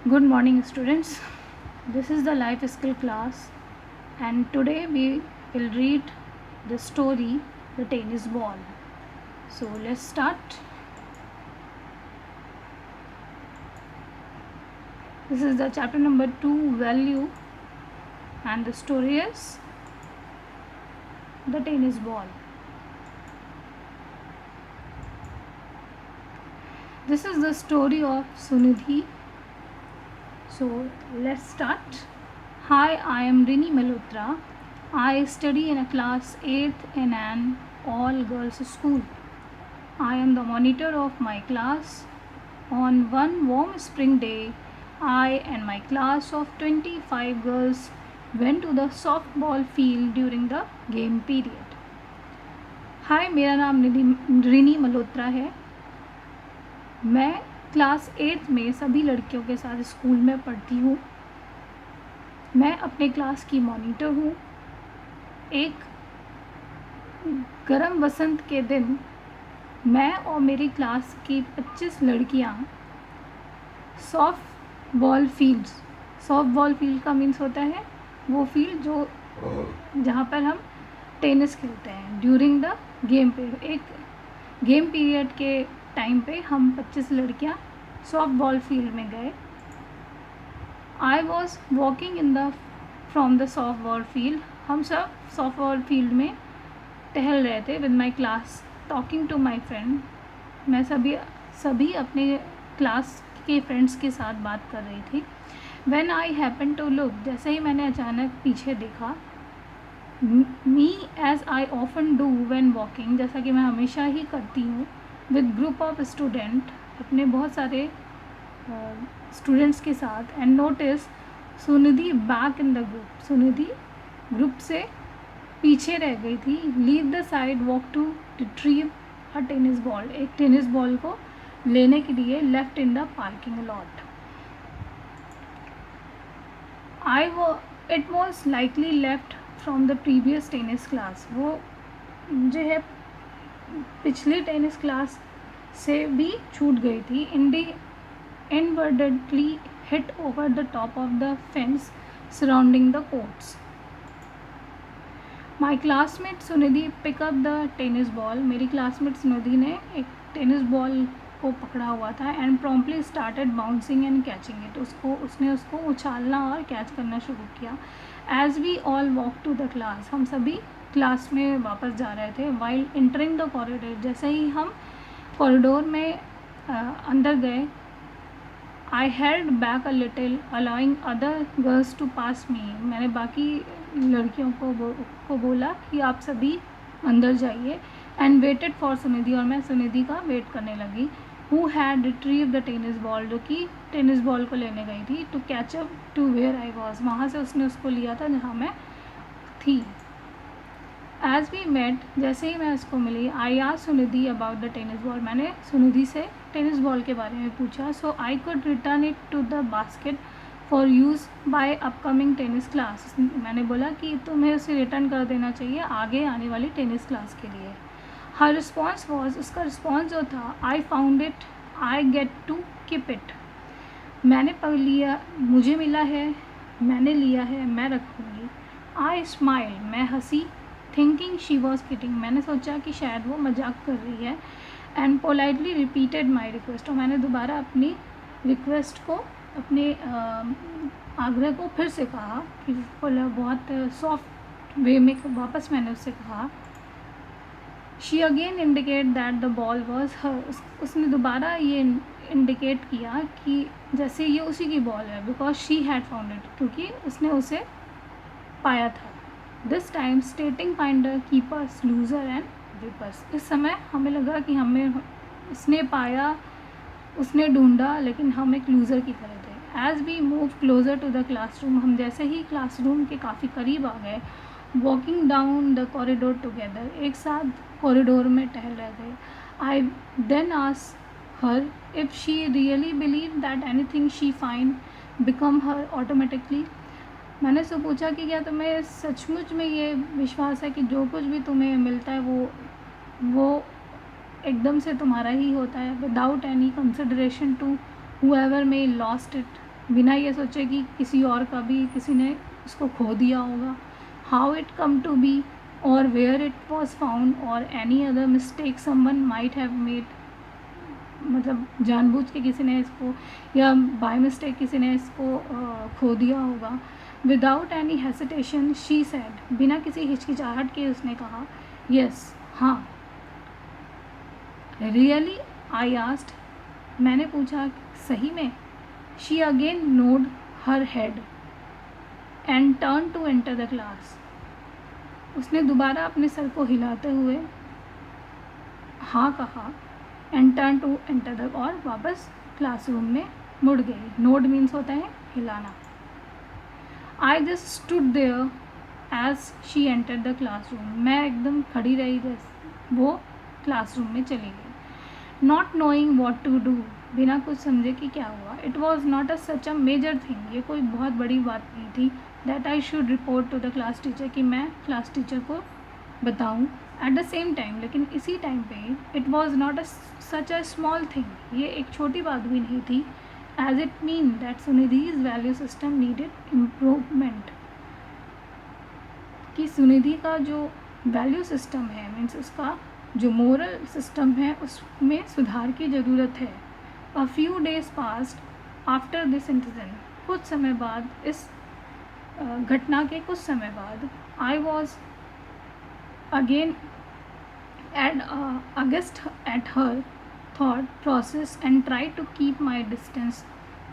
Good morning, students. This is the life skill class, and today we will read the story The Tennis Ball. So, let's start. This is the chapter number 2, Value, and the story is The Tennis Ball. This is the story of Sunidhi. So, let's start. Hi, I am Rini Malhotra. I study in a class 8th in an all girls school. I am the monitor of my class. On one warm spring day, I and my class of 25 girls went to the softball field during the game period. हाय, मेरा नाम रिनी मल्होत्रा है. मैं class 8 में सभी लड़कियों के साथ school में पढ़ती हूँ. मैं अपने क्लास की मॉनिटर हूँ. एक गर्म वसंत के दिन मैं और मेरी क्लास की 25 लड़कियाँ सॉफ्ट बॉल फील्ड का मीन्स होता है वो फील्ड जो जहाँ पर हम टेनिस खेलते हैं. ड्यूरिंग द गेम पीरियड, एक गेम पीरियड के टाइम पे हम 25 लड़कियाँ सॉफ्ट बॉल फील्ड में गए. I was walking from the soft ball field. हम सब सॉफ्ट बॉल फील्ड में टहल रहे थे with my class, talking to my friend. मैं सभी अपने क्लास के फ्रेंड्स के साथ बात कर रही थी. When I happen to look, जैसे ही मैंने अचानक पीछे देखा, me as I often do when walking, जैसा कि मैं हमेशा ही करती हूँ विद ग्रुप ऑफ स्टूडेंट, अपने बहुत सारे स्टूडेंट्स के साथ. And notice Sunidhi back in the group. Sunidhi group से पीछे रह गई थी. Leave the side, walk to retrieve a tennis ball. एक टेनिस बॉल को लेने के लिए left in the parking lot. It was likely left from the previous tennis class. वो जो है पिछले टेनिस क्लास से भी छूट गई थी. inadvertently hit over the top of the fence surrounding the courts. My classmate Sunidhi pick up the tennis ball. मेरी क्लासमेट सुनिधि ने एक टेनिस बॉल को पकड़ा हुआ था and promptly started bouncing and catching it. उसने उसको उछालना और कैच करना शुरू किया. As we all walked to the class, हम सभी क्लास में वापस जा रहे थे. While entering the corridor, जैसे ही हम कॉरिडोर में अंदर गए, I held back a little, allowing other girls to pass me. मैंने बाकी लड़कियों को बोला कि आप सभी अंदर जाइए. एंड वेटेड फॉर सुनिधि, और मैं सुनिधि का वेट करने लगी. Who had retrieve the tennis ball, जो कि टेनिस बॉल को लेने गई थी. To catch up to where I was, वहाँ से उसने उसको लिया था जहाँ मैं थी. एज वी मेट, जैसे ही मैं उसको मिली, I asked Sunidhi about the tennis ball. मैंने सुनिधि से टेनिस बॉल के बारे में पूछा. So I could return it to the basket for use by upcoming tennis class. मैंने बोला कि तुम्हें उसे रिटर्न कर देना चाहिए आगे आने वाली टेनिस क्लास के लिए. हर रिस्पॉन्स वॉज, उसका रिस्पॉन्स जो था, I found it, I get to keep it. मैंने पकड़ लिया, मुझे मिला है, मैंने लिया है, मैं रखूँगी. आई स्माइल, मैं हंसी. थिंकिंग शी वॉज किडिंग, मैंने सोचा कि शायद वो मजाक कर रही है. And politely repeated my request, और मैंने दोबारा अपनी रिक्वेस्ट को, अपने आग्रह को फिर से कहा कि बहुत सॉफ्ट वे में वापस मैंने उससे कहा. She again indicate that the ball was her. उसने दोबारा ये इंडिकेट किया कि जैसे ये उसी की बॉल है. Because she had found it, क्योंकि उसने उसे पाया था. This time stating finder keepers loser and weepers. इस समय हमें लगा कि हमें उसने पाया, उसने ढूंढा, लेकिन हम एक लूज़र की तरह थे. As we move closer to the classroom, हम जैसे ही क्लासरूम के काफ़ी करीब आ गए, walking down the corridor together, एक साथ कॉरिडोर में टहल रहे थे. I then asked her if she really believe that anything she find become her automatically. मैंने उससे पूछा कि क्या तुम्हें सचमुच में ये विश्वास है कि जो कुछ भी तुम्हें मिलता है वो एकदम से तुम्हारा ही होता है, without any consideration to whoever may lost it. बिना ये सोचे कि किसी और का भी किसी ने उसको खो दिया होगा. How it come to be और वेयर इट वॉज फाउंड और any other mistake someone might have made, मतलब जानबूझ के किसी ने इसको या बाय मिस्टेक किसी ने इसको खो दिया होगा. Without any hesitation she said, बिना किसी हिचकिचाहट के उसने कहा, यस, हाँ. रियली, आई आस्क्ड, मैंने पूछा, सही में. She again nod her head and turn to enter the class. उसने दोबारा अपने सर को हिलाते हुए हाँ कहा and turn to enter the, और वापस क्लासरूम में मुड़ गई. नोड मीन्स होता है हिलाना. I just stood there as she enter the classroom. मैं एकदम खड़ी रही जैसे वो क्लासरूम में चली गई. Not knowing what to do, बिना कुछ समझे कि क्या हुआ. It was not such a major thing, ये कोई बहुत बड़ी बात नहीं थी. That I should report to the class teacher, कि मैं क्लास टीचर को बताऊँ. एट द सेम टाइम, लेकिन इसी टाइम पे, it was not such a small thing, ये एक छोटी बात भी नहीं थी. As it mean that Sunidhi's value system needed improvement, कि सुनिधि का जो वैल्यू सिस्टम है, मीन्स उसका जो मोरल सिस्टम है, उसमें सुधार की ज़रूरत है. A few days past after this incident, कुछ समय बाद, इस घटना के कुछ समय बाद, I was again add against at her thought process and try to keep my distance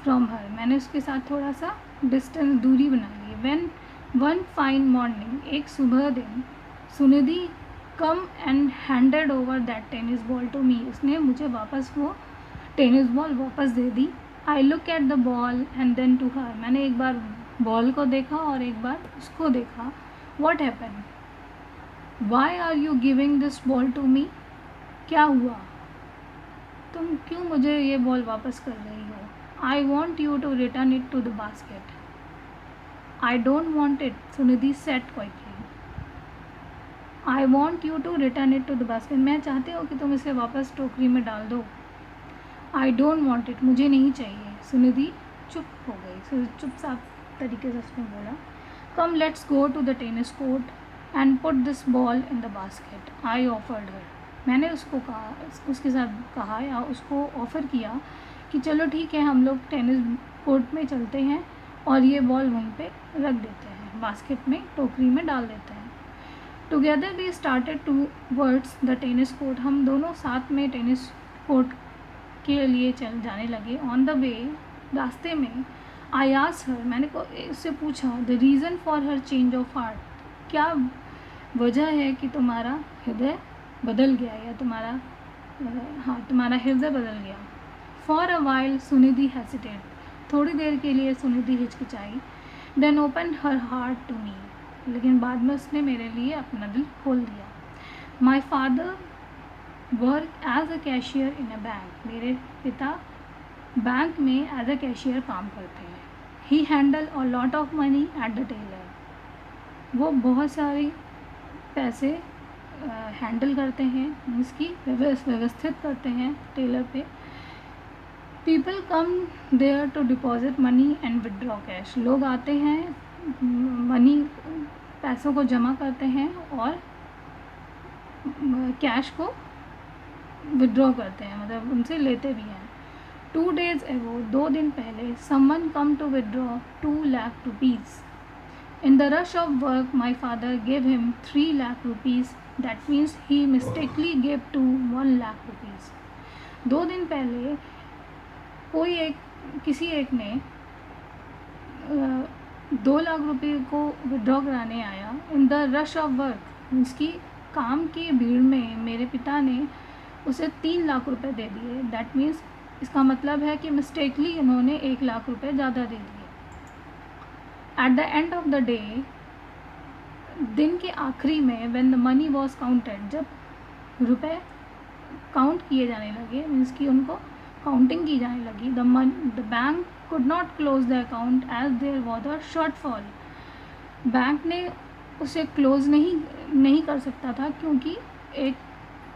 from her. मैंने उसके साथ थोड़ा सा डिस्टेंस, दूरी बना ली. व्हेन वन फाइन मॉर्निंग, एक सुबह दिन, Sunidhi come and handed over that tennis ball to me, उसने मुझे वापस वो टेनिस बॉल वापस दे दी. I look at the ball and then to her, मैंने एक बार बॉल को देखा और एक बार उसको देखा. What happen, why are you giving this ball to me, क्या हुआ, तुम क्यों मुझे ये बॉल वापस कर रही हो. I want you to return it to the basket. I don't want it, Sunidhi said quietly. I want you to return it to the basket, मैं चाहती हूँ कि तुम इसे वापस टोकरी में डाल दो. आई डोंट वॉन्ट इट, मुझे नहीं चाहिए. सुनिधि चुप हो गई. चुपचाप तरीके से उसने बोला, come let's go to the tennis court and put this ball in the basket. I offered her, मैंने उसको कहा, उसके साथ कहा या उसको ऑफ़र किया कि चलो ठीक है, हम लोग टेनिस कोर्ट में चलते हैं और ये बॉल वहीं पे रख देते हैं, बास्केट में, टोकरी में डाल देते हैं. Together we started towards the tennis court, हम दोनों साथ में टेनिस कोर्ट के लिए चल जाने लगे. ऑन द वे, रास्ते में, आई आस्क्ड हर, मैंने उससे पूछा, the reason for her change of heart, क्या वजह है कि तुम्हारा हृदय बदल गया या तुम्हारा हृदय बदल गया. For a while Sunidhi hesitated, थोड़ी देर के लिए सुनिधि हिचकिचाई. Then open her heart to me, लेकिन बाद में उसने मेरे लिए अपना दिल खोल दिया. My father work as a cashier in a bank, मेरे पिता बैंक में एज अ कैशियर काम करते हैं. He handle a lot of money at the teller, वो बहुत सारे पैसे हैंडल करते हैं, इसकी व्यवस्थित करते हैं टेलर पे. People come there to deposit money and withdraw cash, लोग आते हैं, मनी, पैसों को जमा करते हैं और कैश को विदड्रॉ करते हैं, मतलब उनसे लेते भी हैं. 2 days ago, 2 दिन पहले, someone come to withdraw 2 lakh rupees. In the rush of work, my father gave him 3 lakh rupees. That means he mistakenly gave to 1 lakh rupees. 2 दिन पहले किसी एक ने 2 लाख रुपये को विड्रॉ कराने आया. In the rush of work, उसकी काम की भीड़ में मेरे पिता ने उसे 3 लाख रुपए दे दिए. दैट मीन्स, इसका मतलब है कि मिस्टेकली उन्होंने 1 लाख रुपए ज़्यादा दे दिए. At the end of the day, दिन के आखिरी में, when the money was counted, जब रुपए काउंट किए जाने लगे, मीन्स कि उनको काउंटिंग की जाने लगी, the bank could not close the account as there was a shortfall. Bank ने उसे क्लोज नहीं कर सकता था, क्योंकि एक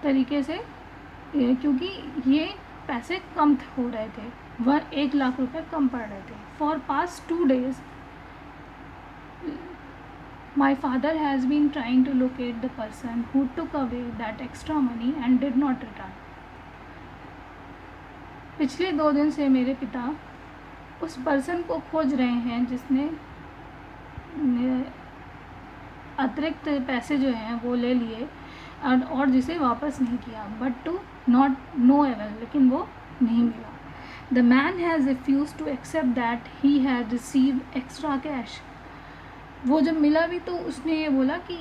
तरीके से, क्योंकि ये पैसे कम हो रहे थे. वह 1 लाख रुपए कम पड़ रहे थे. For past 2 days my father has been trying to locate the person who took away that extra money and did not return. पिछले 2 दिन से मेरे पिता उस पर्सन को खोज रहे हैं जिसने अतिरिक्त पैसे जो हैं वो ले लिए और जिसे वापस नहीं किया. But to not no avail, लेकिन वो नहीं मिला. The man has refuse to accept that he had receive extra cash. वो जब मिला भी तो उसने ये बोला कि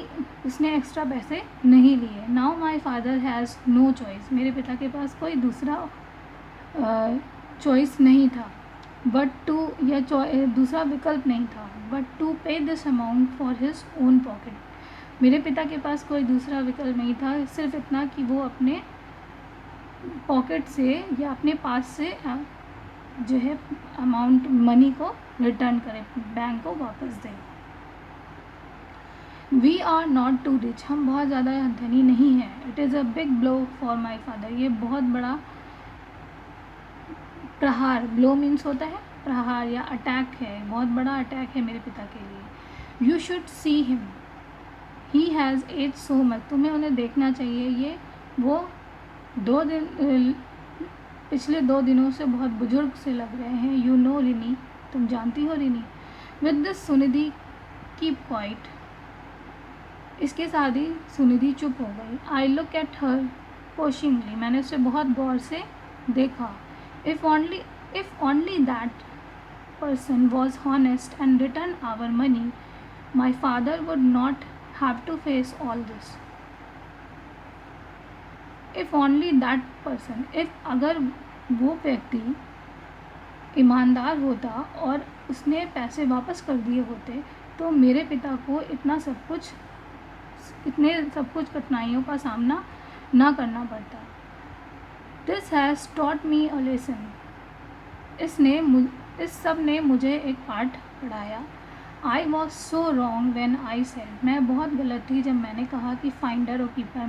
उसने एक्स्ट्रा पैसे नहीं लिए. Now my father has no choice. मेरे पिता के पास कोई दूसरा चॉइस नहीं था, बट टू या दूसरा विकल्प नहीं था, बट टू पे this amount for his own pocket. मेरे पिता के पास कोई दूसरा विकल्प नहीं था, सिर्फ इतना कि वो अपने पॉकेट से या अपने पास से जो है अमाउंट मनी को रिटर्न करें, बैंक को वापस दें. We are not too rich. हम बहुत ज़्यादा धनी नहीं हैं. It is a big blow for my father. ये बहुत बड़ा प्रहार, ब्लो मीन्स होता है प्रहार या अटैक है, बहुत बड़ा अटैक है मेरे पिता के लिए. You should see him, he has age so much. तुम्हें उन्हें देखना चाहिए. ये वो 2 दिन पिछले 2 दिनों से बहुत बुजुर्ग से लग रहे हैं. यू नो रिनी, तुम जानती हो Rini. With this Sunidhi keep quiet. इसके साथ ही सुनिधि चुप हो गई. I look at her pushingly. मैंने उसे बहुत गौर से देखा. If only that person was honest and returned our money, my father would not have to face all this. If only that person, if अगर वो व्यक्ति ईमानदार होता और उसने पैसे वापस कर दिए होते तो मेरे पिता को इतने सब कुछ कठिनाइयों का सामना ना करना पड़ता. This has taught me a lesson. इस सब ने मुझे एक पाठ पढ़ाया. I was so wrong when I said. मैं बहुत गलत थी जब मैंने कहा कि फाइंडर और कीपर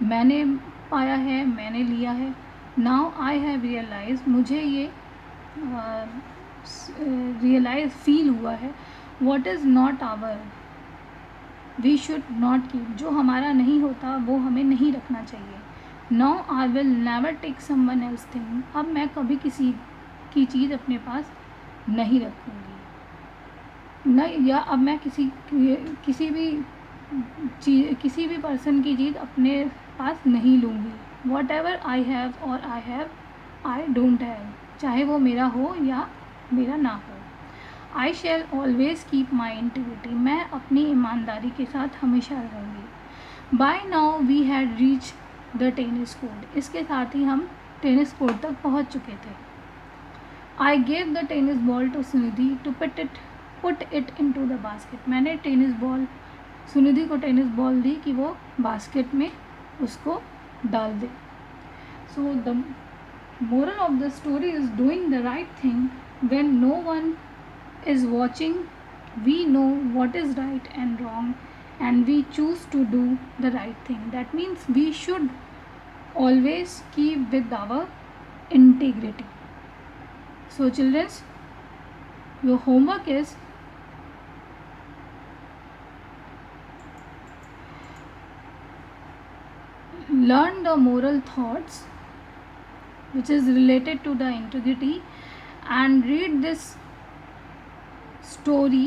मैंने पाया है, मैंने लिया है. Now I have realize. मुझे ये रियलाइज फील हुआ है. What is not our we should not keep. जो हमारा नहीं होता वो हमें नहीं रखना चाहिए. Now I will never take someone else thing. अब मैं कभी किसी की चीज़ अपने पास नहीं रखूँगी. न या अब मैं किसी भी पर्सन की चीज़ अपने पास नहीं लूँगी. वॉट एवर आई हैव और आई डोंट हैव. चाहे वो मेरा हो या मेरा ना हो. I shall always keep my integrity. मैं अपनी ईमानदारी के साथ हमेशा रहूँगी. By now we had reach the tennis court. इसके साथ ही हम टेनिस कोर्ट तक पहुँच चुके थे. I gave the tennis ball to Sunidhi to put it into the basket. मैंने सुनिधि को टेनिस बॉल दी कि वो बास्केट में उसको डाल दे. So the moral of the story is doing the right thing when no one is watching. We know what is right and wrong and we choose to do the right thing. That means we should always keep with our integrity. So children, your homework is learn the moral thoughts which is related to the integrity and read this story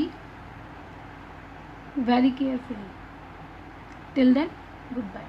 very carefully. Till then, goodbye.